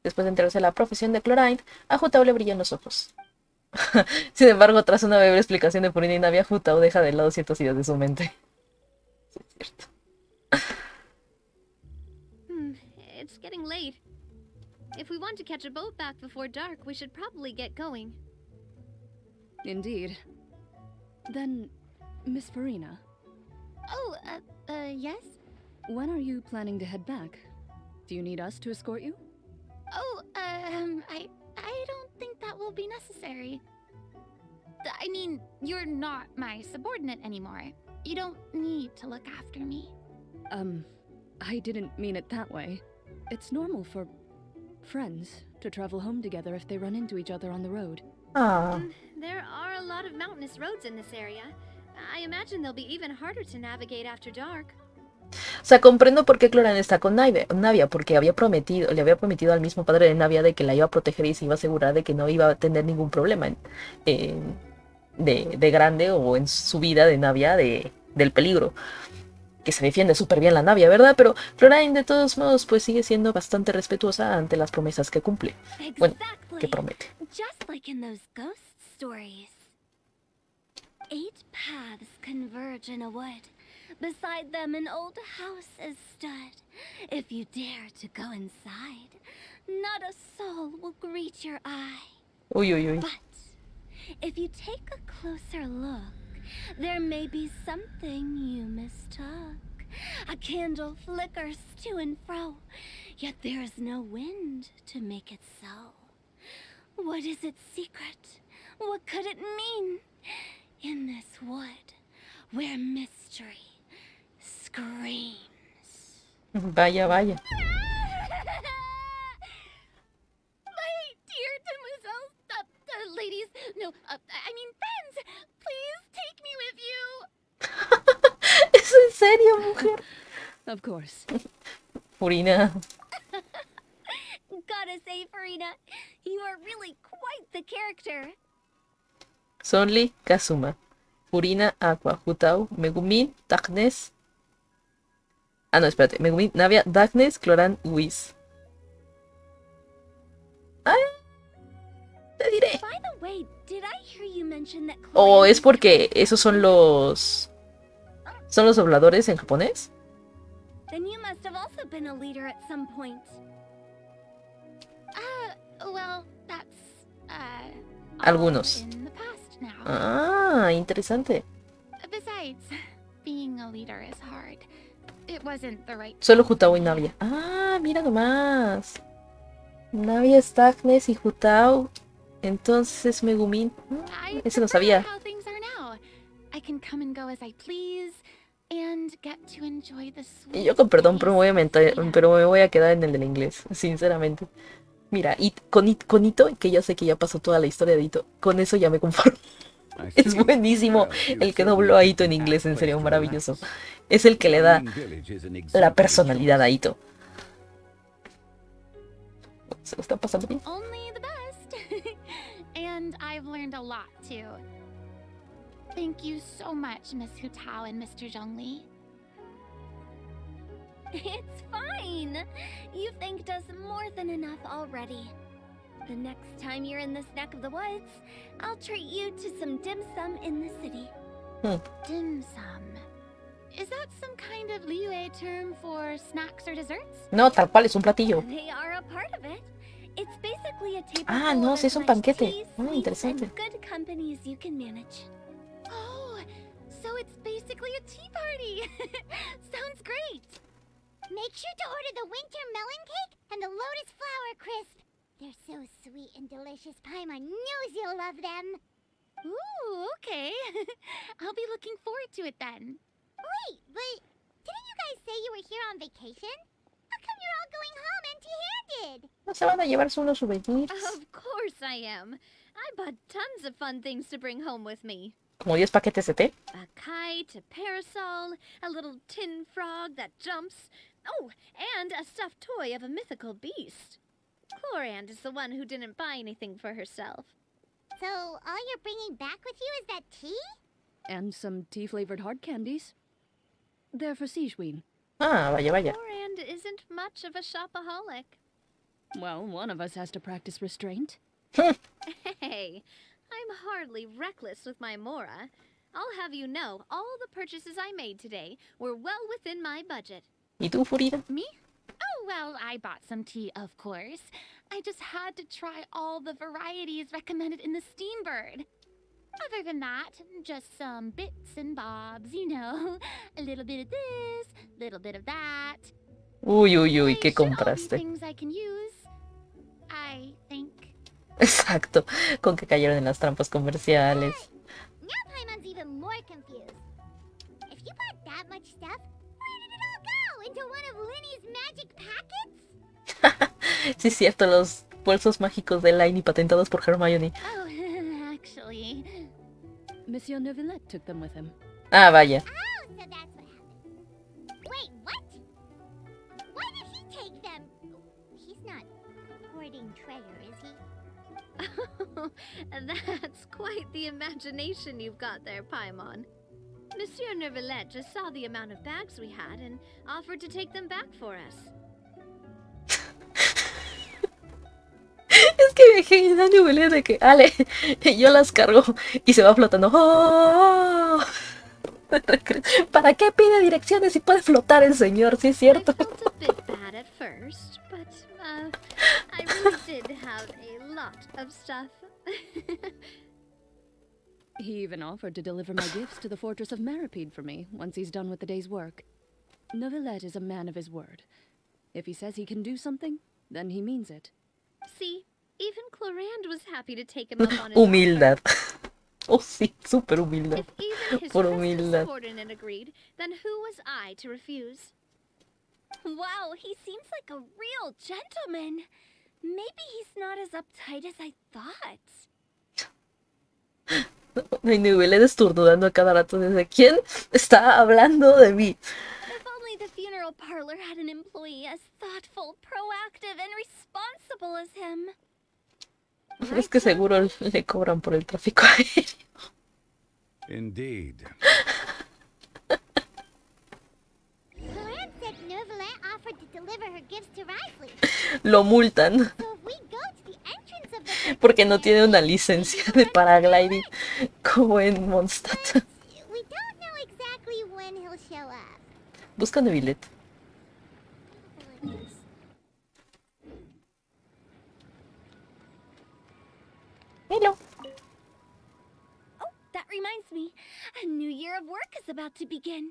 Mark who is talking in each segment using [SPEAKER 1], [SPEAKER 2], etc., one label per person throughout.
[SPEAKER 1] Después de enterarse de la profesión de Chlorine, a Jutao le brillan los ojos. Sin embargo, tras una breve explicación de Purina y Navia, Jutao deja de lado ciertas ideas de su mente. Sí, es cierto.
[SPEAKER 2] It's getting late. If we want to catch a boat back before dark, we should probably get going.
[SPEAKER 3] Indeed. Then, Miss Farina.
[SPEAKER 2] Oh, yes?
[SPEAKER 3] When are you planning to head back? Do you need us to escort you?
[SPEAKER 2] Oh, I don't think that will be necessary. I mean, you're not my subordinate anymore. You don't need to look after me.
[SPEAKER 3] I didn't mean it that way. It's normal for friends to travel home together if they run into each other on the road.
[SPEAKER 1] Ah.
[SPEAKER 2] There are a lot of mountainous roads in this area. I imagine they'll be even harder to navigate after dark.
[SPEAKER 1] O sea, comprendo por qué Clorane está con Navia, porque le había prometido al mismo padre de Navia de que la iba a proteger y se iba a asegurar de que no iba a tener ningún problema de grande o en su vida de Navia del peligro. Que se defiende súper bien la Navia, ¿verdad? Pero Clorine de todos modos pues sigue siendo bastante respetuosa ante las promesas que cumple. Bueno, que promete.
[SPEAKER 2] Just like in those ghost stories. 8 paths converge in a wood. Beside them an old house is stood. If you dare to go inside, not a soul will greet your eye.
[SPEAKER 1] Uy, uy, uy.
[SPEAKER 2] But if you take a closer look, there may be something you mistook. A candle flickers to and fro, yet there is no wind to make it so. What is its secret? What could it mean? In this wood, where mystery screams.
[SPEAKER 1] Vaya, vaya.
[SPEAKER 2] My dear demoiselles, ladies, no, I mean friends, please take me with you.
[SPEAKER 1] ¿Es en serio, mujer?
[SPEAKER 3] Of course.
[SPEAKER 1] Purina.
[SPEAKER 2] Gotta say, Farina, you are really quite the character.
[SPEAKER 1] Sonli, Kazuma. Purina, Aqua, Jutao, Megumin, Darkness. Ah, no, espérate. Megumin, Navia, Darkness, Cloran, Whis. Ah, te diré.
[SPEAKER 2] By the way, did I hear you mention that
[SPEAKER 1] O es porque esos son los dobladores en japonés.
[SPEAKER 2] Then you must have also been a leader at some point. Well, that's
[SPEAKER 1] Algunos.
[SPEAKER 2] in the past now.
[SPEAKER 1] Ah, interesante.
[SPEAKER 2] Besides, being a leader is hard. It wasn't the right.
[SPEAKER 1] Solo Jutao y Navia. Ah, mira nomás. Navia es Darkness y Jutao. Entonces es Megumin. Ese lo sabía.
[SPEAKER 2] How things are now. I can come and go as I please and get to enjoy the sweet.
[SPEAKER 1] Y yo con perdón, pero me voy a quedar en el del inglés, sinceramente. Mira, y con Ito, que ya sé que ya pasó toda la historia de Ito, con eso ya me conformo. Es buenísimo el que dobló a Ito en inglés, en serio, maravilloso. Es el que le da la personalidad a Ito. Se lo está pasando bien.
[SPEAKER 2] Only the best. And I've learned a lot too. Thank you so much, Miss Hutao and Mr. Zhongli. It's fine. You've thanked us more than enough already. The next time you're in this neck of the woods, I'll treat you to some dim sum in the city. Dim sum. Is that some kind of Liyue term for snacks or desserts?
[SPEAKER 1] No, tal cual, es un platillo.
[SPEAKER 2] They are a part of it. It's basically a table
[SPEAKER 1] Ah,
[SPEAKER 2] full
[SPEAKER 1] no,
[SPEAKER 2] of
[SPEAKER 1] sí
[SPEAKER 2] as
[SPEAKER 1] es un
[SPEAKER 2] much
[SPEAKER 1] banquete.
[SPEAKER 2] tea,
[SPEAKER 1] Ah,
[SPEAKER 2] sweets,
[SPEAKER 1] interesante.
[SPEAKER 2] and good company as you can manage. Oh, so it's basically a tea party. Sounds great.
[SPEAKER 4] Make sure to order the winter melon cake and the lotus flower crisp. They're so sweet and delicious, Paimon knows you'll love them.
[SPEAKER 2] Ooh, okay. I'll be looking forward to it then.
[SPEAKER 4] Wait, but didn't you guys say you were here on vacation? How come you're all going home empty-handed?
[SPEAKER 1] ¿No se van a llevarse unos souvenirs?
[SPEAKER 2] Of course I am. I bought tons of fun things to bring home with me.
[SPEAKER 1] Como 10 paquetes de té.
[SPEAKER 2] A kite, a parasol, a little tin frog that jumps. Oh, and a stuffed toy of a mythical beast. Chlorand is the one who didn't buy anything for herself.
[SPEAKER 4] So, all you're bringing back with you is that tea?
[SPEAKER 3] And some tea-flavored hard candies. They're for Sijuin.
[SPEAKER 1] Ah, vaya, vaya.
[SPEAKER 2] Chlorand isn't much of a shopaholic.
[SPEAKER 3] Well, one of us has to practice restraint.
[SPEAKER 2] Hey, I'm hardly reckless with my Mora. I'll have you know, all the purchases I made today were well within my budget.
[SPEAKER 1] ¿Y tú, Furida?
[SPEAKER 2] Me? Oh, well, I bought some tea, of course. I just had to try all the varieties recommended in the Steambird. Other than that, just some bits and bobs, you know. A little bit of this, little bit of that.
[SPEAKER 1] Uy, uy, uy,
[SPEAKER 2] They
[SPEAKER 1] ¿qué
[SPEAKER 2] should all be
[SPEAKER 1] compraste?
[SPEAKER 2] things I can use, I think.
[SPEAKER 1] Exacto, con que cayeron en las trampas comerciales.
[SPEAKER 4] Now Paimon's even more confused. If you bought that much stuff, where did it all go? Into one of Linny's magic packets?
[SPEAKER 1] Sí, es cierto, los bolsos mágicos de Laini patentados por Hermione.
[SPEAKER 2] Oh, actually,
[SPEAKER 3] Monsieur Neuvillette took them with him.
[SPEAKER 1] Ah, vaya.
[SPEAKER 4] Oh, so that's what happened. Wait, what? Why did he take them? He's not hoarding treasure, is he?
[SPEAKER 2] that's quite the imagination you've got there, Paimon. Monsieur Neuvillette just saw the amount of bags we had and offered to take them back for us.
[SPEAKER 1] Es que dejé en nivel de que, Ale, yo las cargo y se va flotando. ¡Oh! ¿Para qué pide direcciones si puede flotar el señor? Sí, es
[SPEAKER 2] I
[SPEAKER 1] cierto.
[SPEAKER 2] felt a bit bad at first, but I really did have a lot of stuff.
[SPEAKER 3] He even offered to deliver my gifts to the fortress of Meripede for me once he's done with the day's work. Neuvillette is a man of his word. If he says he can do something, then he means it.
[SPEAKER 2] See, even Clorand was happy to take him up on his
[SPEAKER 1] Humildad.
[SPEAKER 2] offer.
[SPEAKER 1] Oh, sí, súper humildad.
[SPEAKER 2] If even his
[SPEAKER 1] Por
[SPEAKER 2] trusted
[SPEAKER 1] humildad.
[SPEAKER 2] subordinate agreed, then who was I to refuse? Wow, he seems like a real gentleman. Maybe he's not as uptight as I thought.
[SPEAKER 1] Ay, nivel estornudando a cada rato desde quién está hablando de mí.
[SPEAKER 2] If only the funeral parlor had an employee as thoughtful, proactive, and responsible as him.
[SPEAKER 1] Es que seguro le cobran por el tráfico aéreo.
[SPEAKER 5] Indeed.
[SPEAKER 4] Clorand said Neuvillette offered to deliver her gifts to Risley.
[SPEAKER 1] Lo multan
[SPEAKER 4] So if we go to the entrance of the
[SPEAKER 1] porque no tiene una licencia de paragliding como en Mondstadt.
[SPEAKER 4] we don't know exactly when he'll show up.
[SPEAKER 1] Busca Neuvillette. Hello.
[SPEAKER 2] Oh, that reminds me. A new year of work is about to begin.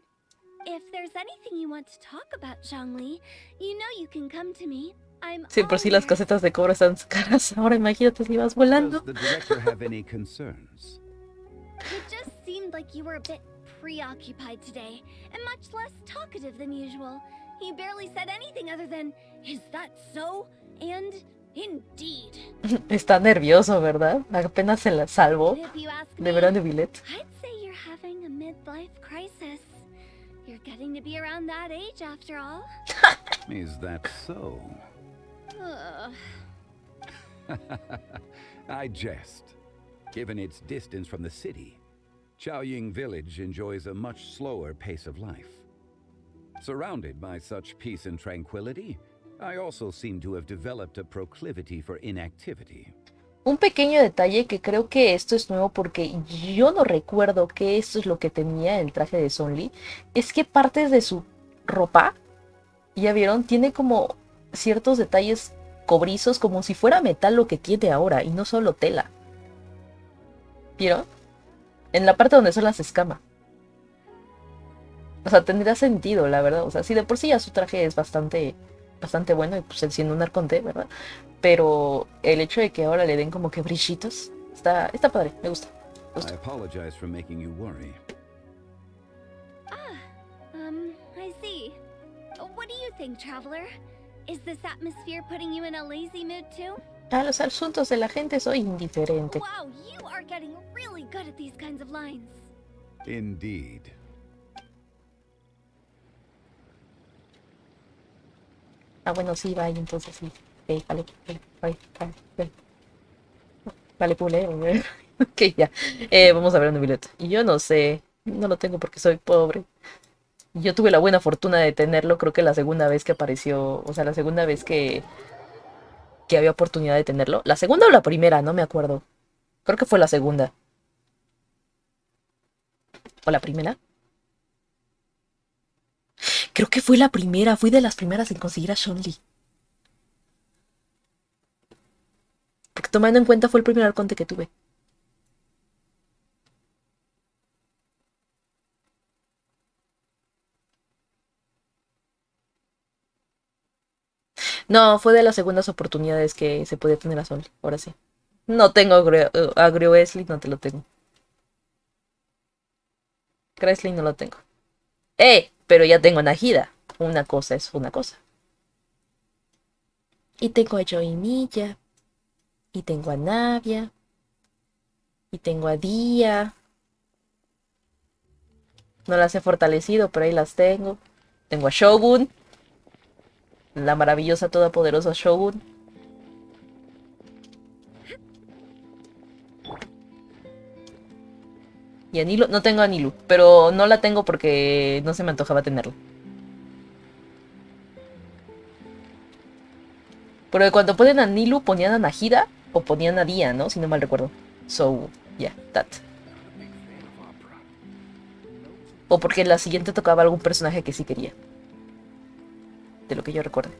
[SPEAKER 2] If there's anything you want to talk about, Zhongli, you know you can come to me. I'm
[SPEAKER 1] Sí, por si las
[SPEAKER 2] all
[SPEAKER 1] casetas de cobro están caras. Ahora imagínate si vas volando.
[SPEAKER 5] Does the director have any concerns?
[SPEAKER 2] ears. It just seemed like you were a bit preoccupied today, and much less talkative than usual. You barely said anything other than, "Is that so?" and "Indeed."
[SPEAKER 1] Está nervioso, ¿verdad? Apenas se la salvó
[SPEAKER 2] If you ask
[SPEAKER 1] de
[SPEAKER 2] me,
[SPEAKER 1] ver a Neuvillette.
[SPEAKER 2] I'd say you're having a midlife crisis. You're getting to be around that age after all.
[SPEAKER 5] Is that so?
[SPEAKER 2] Ugh.
[SPEAKER 5] I jest. Given its distance from the city, Chaoying Village enjoys a much slower pace of life. Surrounded by such peace and tranquility, I also seem to have developed a proclivity for inactivity.
[SPEAKER 1] Un pequeño detalle que creo que esto es nuevo porque yo no recuerdo que esto es lo que tenía el traje de Sonli, es que partes de su ropa, ya vieron, tiene como ciertos detalles cobrizos como si fuera metal lo que tiene ahora y no solo tela. ¿Vieron? En la parte donde son las escamas. O sea, tendría sentido, la verdad. O sea, sí, de por sí ya su traje es bastante bueno y pues él siendo un arconte, ¿verdad? Pero el hecho de que ahora le den como que brillitos, está padre, me gusta.
[SPEAKER 5] I apologize for making you worry.
[SPEAKER 2] I see. What do you think, traveler? Is this atmosphere putting you in a lazy mood too?
[SPEAKER 1] A los asuntos de la gente soy indiferente.
[SPEAKER 2] Wow, you are getting really good at these kinds of lines.
[SPEAKER 5] Indeed.
[SPEAKER 1] Ah, bueno, sí, vaya, entonces sí. Ok, vale, pule. Ok, ya. Vamos a ver un billet. Y yo no sé, no lo tengo porque soy pobre. Yo tuve la buena fortuna de tenerlo, creo que la segunda vez que apareció, o sea, la segunda vez que que había oportunidad de tenerlo. ¿La segunda o la primera? No me acuerdo. Creo que fue la segunda. ¿O la primera? Creo que fue la primera. Fui de las primeras en conseguir a Shonli. Porque tomando en cuenta fue el primer arconte que tuve. No, fue de las segundas oportunidades que se podía tener a Sol. Ahora sí. No tengo a Wesley, no te lo tengo. Chrysler no lo tengo. Pero ya tengo a Najida. Una cosa es una cosa. Y tengo a Joinilla. Y tengo a Navia. Y tengo a Dia. No las he fortalecido, pero ahí las tengo. Tengo a Shogun. La maravillosa, todopoderosa Shogun. Y a Nilu, no tengo a Nilu, pero no la tengo porque no se me antojaba tenerla. Pero cuando ponen a Nilu, ponían a Najida o ponían a Dia, ¿no? Si no mal recuerdo. So, yeah, that. O porque en la siguiente tocaba algún personaje que sí quería. De lo que yo recuerdo.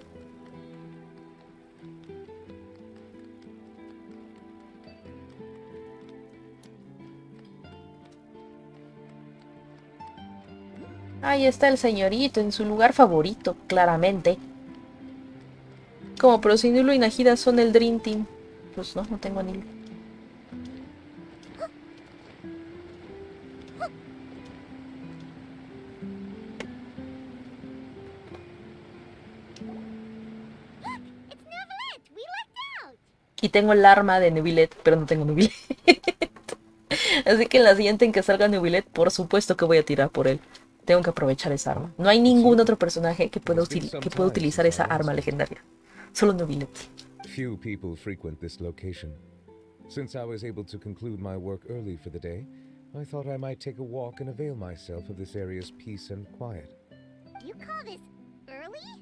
[SPEAKER 1] Ahí está el señorito, en su lugar favorito, claramente. Como, pero si Nilu y Najida son el Dream Team. Pues no, no tengo a Nilu. Y tengo el arma de Neuvillette, pero no tengo Neuvillette. Así que en la siguiente en que salga Neuvillette, por supuesto que voy a tirar por él. Tengo que aprovechar esa arma. No hay ningún otro personaje que pueda utilizar esa arma legendaria. Solo Neuvillette.
[SPEAKER 6] Few people frequent this location. Since I was able to conclude my work early for the day, I thought I might take a walk and avail myself of this area's peace and quiet.
[SPEAKER 4] You call this early?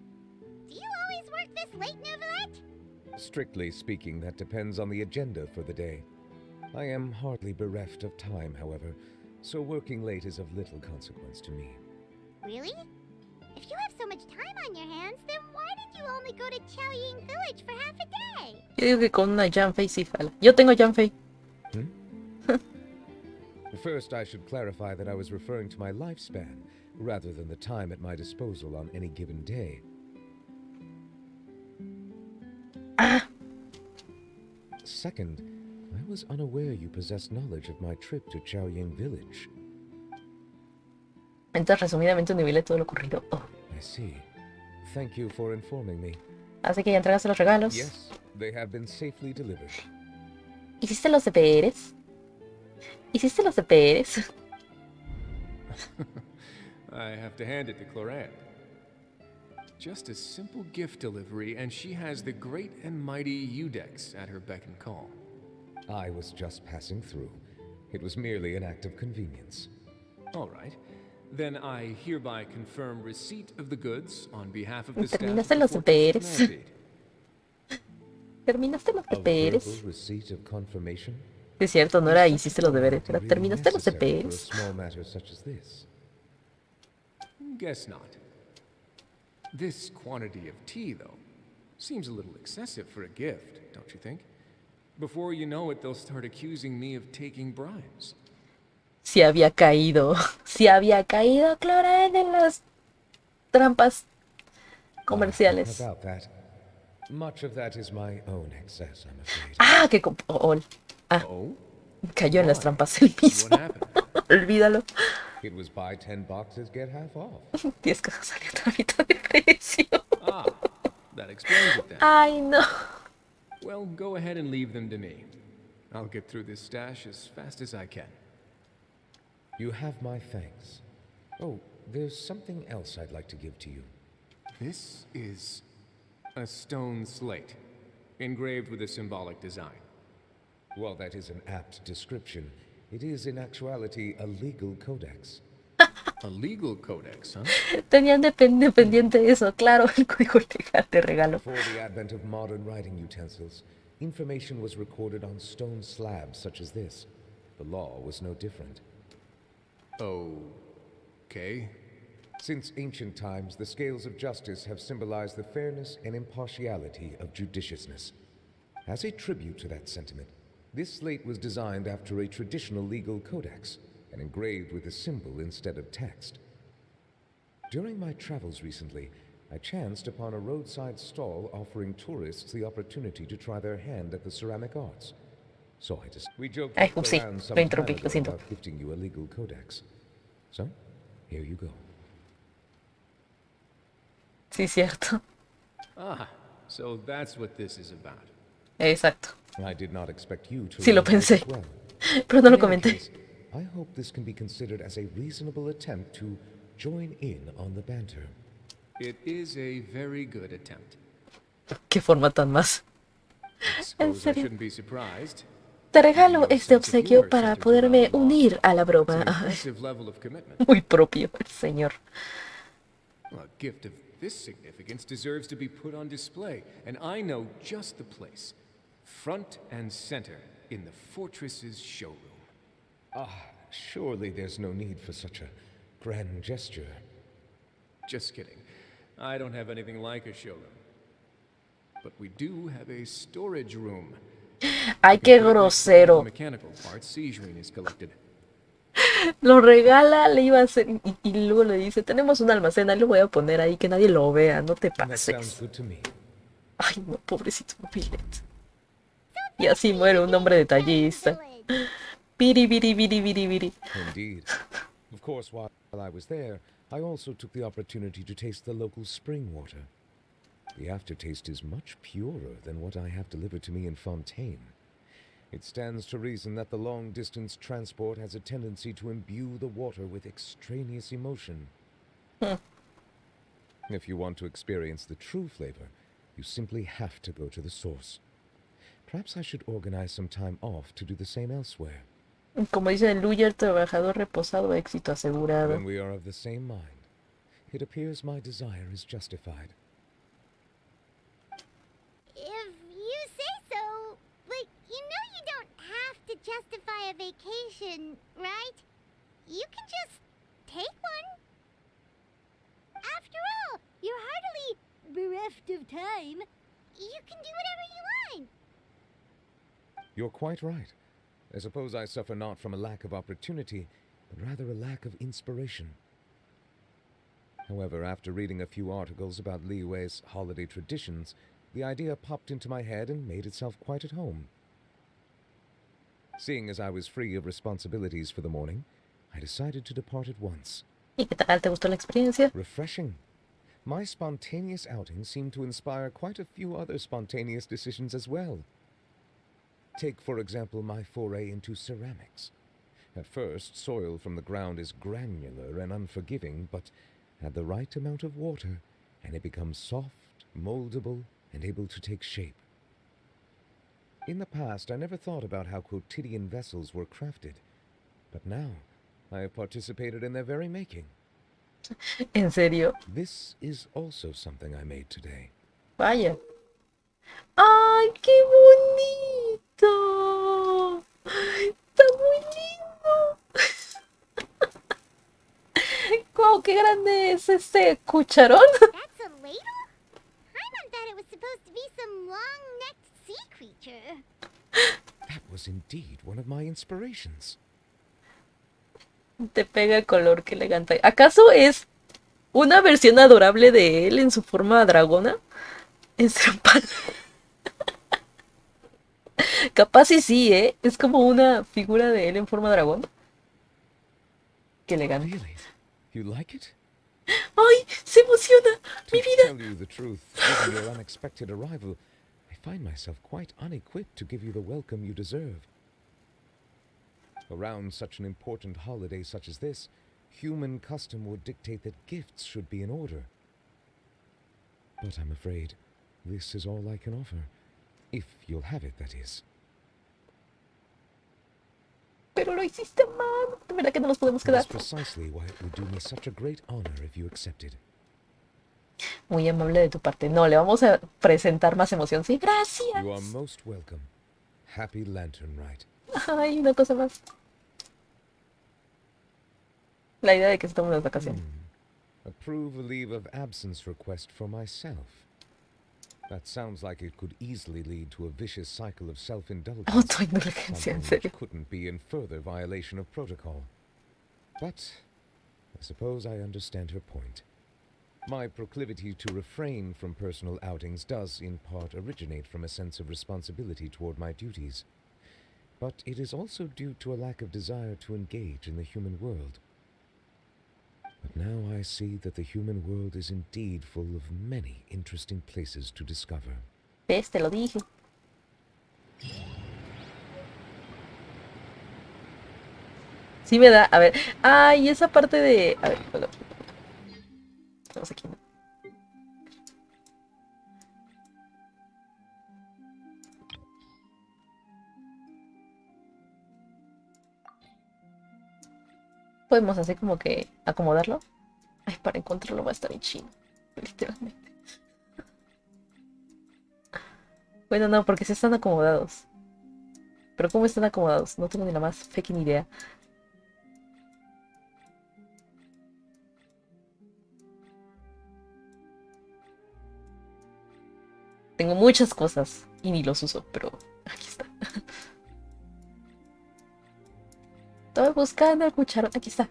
[SPEAKER 4] Do you always work this late, Novelette?
[SPEAKER 6] Strictly speaking, that depends on the agenda for the day. I am hardly bereft of time, however, so working late is of little consequence to me.
[SPEAKER 4] Really? If you have so much time on your hands, then why did you only go to Chaoying Village for half a day?
[SPEAKER 1] Yo digo que con una Janfei sí jala. Yo tengo Janfei.
[SPEAKER 6] First, I should clarify that I was referring to my lifespan, rather than the time at my disposal on any given day. Second, I was unaware you possessed knowledge of my trip to Chaoying Village.
[SPEAKER 1] Entonces, resumidamente, nivelé todo lo ocurrido. Oh.
[SPEAKER 6] I see. Thank you for informing me.
[SPEAKER 1] Así que ya entregaste los regalos.
[SPEAKER 6] Yes, they have been safely delivered.
[SPEAKER 1] ¿Hiciste los deberes? ¿Hiciste los deberes?
[SPEAKER 7] I have to hand it to Clorant. Just a simple gift delivery, and she has the great and mighty Udex at her beck and call.
[SPEAKER 6] I was just passing through. It was merely an act of convenience.
[SPEAKER 7] All right. Then I hereby confirm receipt of the goods on behalf of the staff
[SPEAKER 1] ¿Terminaste
[SPEAKER 7] of
[SPEAKER 1] los
[SPEAKER 7] the Fortress of
[SPEAKER 1] deberes?
[SPEAKER 7] Mermaid.
[SPEAKER 1] ¿Terminaste los
[SPEAKER 6] A
[SPEAKER 1] deberes?
[SPEAKER 6] verbal receipt of confirmation?
[SPEAKER 1] Es cierto, no era hiciste los deberes, era
[SPEAKER 6] Really
[SPEAKER 1] terminaste los
[SPEAKER 6] necessary for a
[SPEAKER 1] deberes.
[SPEAKER 6] small matter such as this.
[SPEAKER 7] Guess not. This quantity of tea, though, seems a little excessive for a gift, don't you think? Before you know it, they'll start accusing me of taking bribes.
[SPEAKER 1] Si había caído Clorant en las trampas comerciales.
[SPEAKER 6] About that. Much of that is my own excess, I'm afraid.
[SPEAKER 1] Ah, que
[SPEAKER 7] Oh?
[SPEAKER 1] cayó en las trampas el mismo.
[SPEAKER 7] What happened?
[SPEAKER 1] Olvídalo.
[SPEAKER 6] It was buy 10 boxes, get half off.
[SPEAKER 1] 10 cajas salió a la mitad de precio.
[SPEAKER 7] Ah, that explains it then.
[SPEAKER 1] Ay, no.
[SPEAKER 7] Well, go ahead and leave them to me. I'll get through this stash as fast as I can.
[SPEAKER 6] You have my thanks. Oh, there's something else I'd like to give to you.
[SPEAKER 7] This is a stone slate, engraved with a symbolic design.
[SPEAKER 6] While that is an apt description, it is in actuality a legal codex.
[SPEAKER 7] A legal codex, huh?
[SPEAKER 1] Tenían dependiente eso, claro, el código legal de regalo.
[SPEAKER 6] Before the advent of modern writing utensils, information was recorded on stone slabs such as this. The law was no different.
[SPEAKER 7] Okay.
[SPEAKER 6] Since ancient times, the scales of justice have symbolized the fairness and impartiality of judiciousness. As a tribute to that sentiment, this slate was designed after a traditional legal codex and engraved with a symbol instead of text. During my travels recently, I chanced upon a roadside stall offering tourists the opportunity to try their hand at the ceramic arts. So we joked
[SPEAKER 1] Ay, upsí,
[SPEAKER 6] around some
[SPEAKER 1] lo
[SPEAKER 6] time
[SPEAKER 1] interrumpí,
[SPEAKER 6] ago
[SPEAKER 1] lo siento.
[SPEAKER 6] about gifting you a legal codex. So, here you go.
[SPEAKER 1] Sí, cierto.
[SPEAKER 7] Ah, so that's what this is about.
[SPEAKER 1] Exacto.
[SPEAKER 6] I did not expect you to
[SPEAKER 1] Sí, lo
[SPEAKER 6] remember it as
[SPEAKER 1] pensé,
[SPEAKER 6] well.
[SPEAKER 1] pero no lo
[SPEAKER 6] In any
[SPEAKER 1] comenté.
[SPEAKER 6] case, I hope this can be considered as a reasonable attempt to join in on the banter.
[SPEAKER 7] It is a very good attempt.
[SPEAKER 1] Qué forma tan más.
[SPEAKER 7] I
[SPEAKER 1] En
[SPEAKER 7] suppose I
[SPEAKER 1] serio.
[SPEAKER 7] shouldn't be surprised.
[SPEAKER 1] Te regalo
[SPEAKER 7] Your
[SPEAKER 1] este
[SPEAKER 7] sense of
[SPEAKER 1] obsequio
[SPEAKER 7] humor
[SPEAKER 1] para
[SPEAKER 7] centers
[SPEAKER 1] poderme
[SPEAKER 7] around the law.
[SPEAKER 1] unir a la
[SPEAKER 7] It's
[SPEAKER 1] broma.
[SPEAKER 7] an
[SPEAKER 1] Ay,
[SPEAKER 7] impressive level of commitment.
[SPEAKER 1] muy propio, el señor.
[SPEAKER 7] A gift of this significance deserves to be put on display, and I know just the place. Front and center in the fortress's showroom.
[SPEAKER 6] Surely there's no need for such a grand gesture.
[SPEAKER 7] Just kidding. I don't have anything like a showroom. But we do have a storage room.
[SPEAKER 1] Ay,
[SPEAKER 7] You can
[SPEAKER 1] qué
[SPEAKER 7] put it next to all the
[SPEAKER 1] grosero.
[SPEAKER 7] mechanical parts Sejuin has collected.
[SPEAKER 1] Lo regala, le iba a hacer y luego le dice, tenemos un almacén, ahí lo voy a poner ahí, que nadie lo vea, no te
[SPEAKER 6] That sounds
[SPEAKER 1] pases.
[SPEAKER 6] good to me.
[SPEAKER 1] Ay, no, pobrecito Billet. Y así muere un hombre detallista. Biri, biri, biri, biri, biri.
[SPEAKER 6] Indeed. Of course, while I was there, I also took the opportunity to taste the local spring water. The aftertaste is much purer than what I have delivered to me in Fontaine. It stands to reason that the long-distance transport has a tendency to imbue the water with extraneous emotion. If you want to experience the true flavor, you simply have to go to the source. Perhaps I should organize some time off to do the same elsewhere.
[SPEAKER 1] Como dice el Luyer, trabajador reposado, éxito asegurado.
[SPEAKER 6] Then we are of the same mind. It appears my desire is justified.
[SPEAKER 4] If you say so, but you know you don't have to justify a vacation, right? You can just take one. After all, you're hardly bereft of time. You can do whatever you want.
[SPEAKER 6] You're quite right. I suppose I suffer not from a lack of opportunity, but rather a lack of inspiration. However, after reading a few articles about Liyue's holiday traditions, the idea popped into my head and made itself quite at home. Seeing as I was free of responsibilities for the morning, I decided to depart at once.
[SPEAKER 1] ¿Y qué tal? ¿Te gustó la experiencia?
[SPEAKER 6] Refreshing. My spontaneous outing seemed to inspire quite a few other spontaneous decisions as well. Take, for example, my foray into ceramics. At first, soil from the ground is granular and unforgiving, but add the right amount of water, and it becomes soft, moldable, and able to take shape. In the past, I never thought about how quotidian vessels were crafted, but now I have participated in their very making.
[SPEAKER 1] ¿En serio?
[SPEAKER 6] This is also something I made today.
[SPEAKER 1] Vaya. ¡Ay, qué bonito! ¡Está muy lindo! ¡Wow, qué grande es este cucharón!
[SPEAKER 4] That's a ladle? Paimon thought it was supposed to be some long-necked sea creature.
[SPEAKER 6] That was indeed one of my inspirations.
[SPEAKER 1] Te pega el color, qué elegante. ¿Acaso es una versión adorable de él en su forma dragona? En Serpal. Capaz y sí, ¿eh? Es como una figura de él en forma dragón. Qué elegante.
[SPEAKER 6] Really? You like it?
[SPEAKER 1] ¡Ay! ¡Se emociona! ¡Mi
[SPEAKER 6] To
[SPEAKER 1] vida!
[SPEAKER 6] tell you the truth, given your unexpected arrival, I find myself quite unequipped to give you the welcome you deserve. Around such an important holiday such as this, human custom would dictate that gifts should be in order. But I'm afraid this is all I can offer. If you'll have it, that is.
[SPEAKER 1] Pero pero lo hiciste mal. De verdad que no nos podemos quedar.
[SPEAKER 6] That's precisely why it would do me such a great honor if you accepted.
[SPEAKER 1] Muy amable de tu parte. No, le vamos a presentar más emoción. Sí, gracias.
[SPEAKER 6] You are most welcome. Happy Lantern Rite.
[SPEAKER 1] Ay, una cosa más. La idea de que se tome unas vacaciones.
[SPEAKER 6] Approve a leave of absence request for myself. That sounds like it could easily lead to a vicious cycle of self-indulgence.
[SPEAKER 1] Autoindulgencia, en
[SPEAKER 6] Something
[SPEAKER 1] serio.
[SPEAKER 6] which couldn't be in further violation of protocol. But I suppose I understand her point. My proclivity to refrain from personal outings does, in part, originate from a sense of responsibility toward my duties. But it is also due to a lack of desire to engage in the human world. But now I see that the human world is indeed full of many interesting places to discover.
[SPEAKER 1] ¿Ves? Te lo dije. Sí me da, a ver. Ay, esa parte de... A ver, vamos aquí. Podemos hacer como que acomodarlo. Ay, para encontrarlo va a estar en chino. Literalmente. Bueno, no, porque sí están acomodados. Pero ¿cómo están acomodados? No tengo ni la más fucking idea. Tengo muchas cosas y ni los uso, pero aquí está. Estoy buscando el cucharón. Aquí está.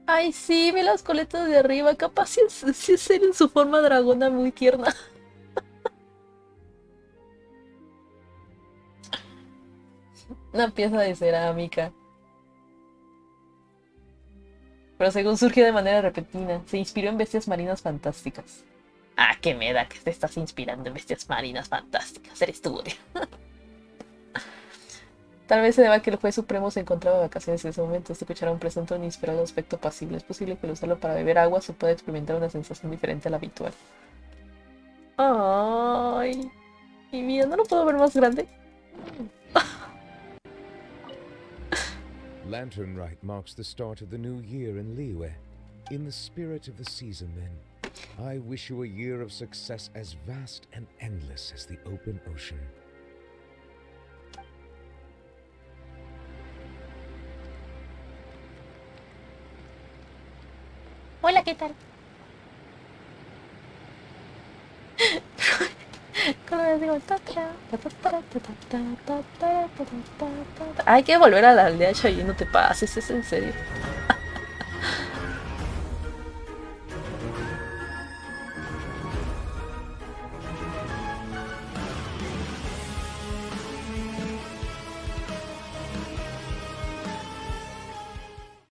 [SPEAKER 1] Ay, sí, ve las coletas de arriba. Capaz sí es en su forma dragona muy tierna. Una pieza de cerámica. Pero según surgió de manera repentina, se inspiró en bestias marinas fantásticas. Ah, qué me da que te estás inspirando en bestias marinas fantásticas. Eres tú, güey. Tal vez se deba a que el juez supremo se encontraba de vacaciones en ese momento. Este cucharón presenta un inesperado aspecto pasible. Es posible que al usarlo para beber agua se pueda experimentar una sensación diferente a la habitual. Ay. Y mira, ¿no lo puedo ver más grande?
[SPEAKER 6] Lantern Rite marks the start of the new year in Liyue. In the spirit of the season, then, I wish you a year of success as vast and endless as the open ocean.
[SPEAKER 1] Hola, ¿qué tal? Hay que volver a la aldea Shayi, no te pases, es en serio.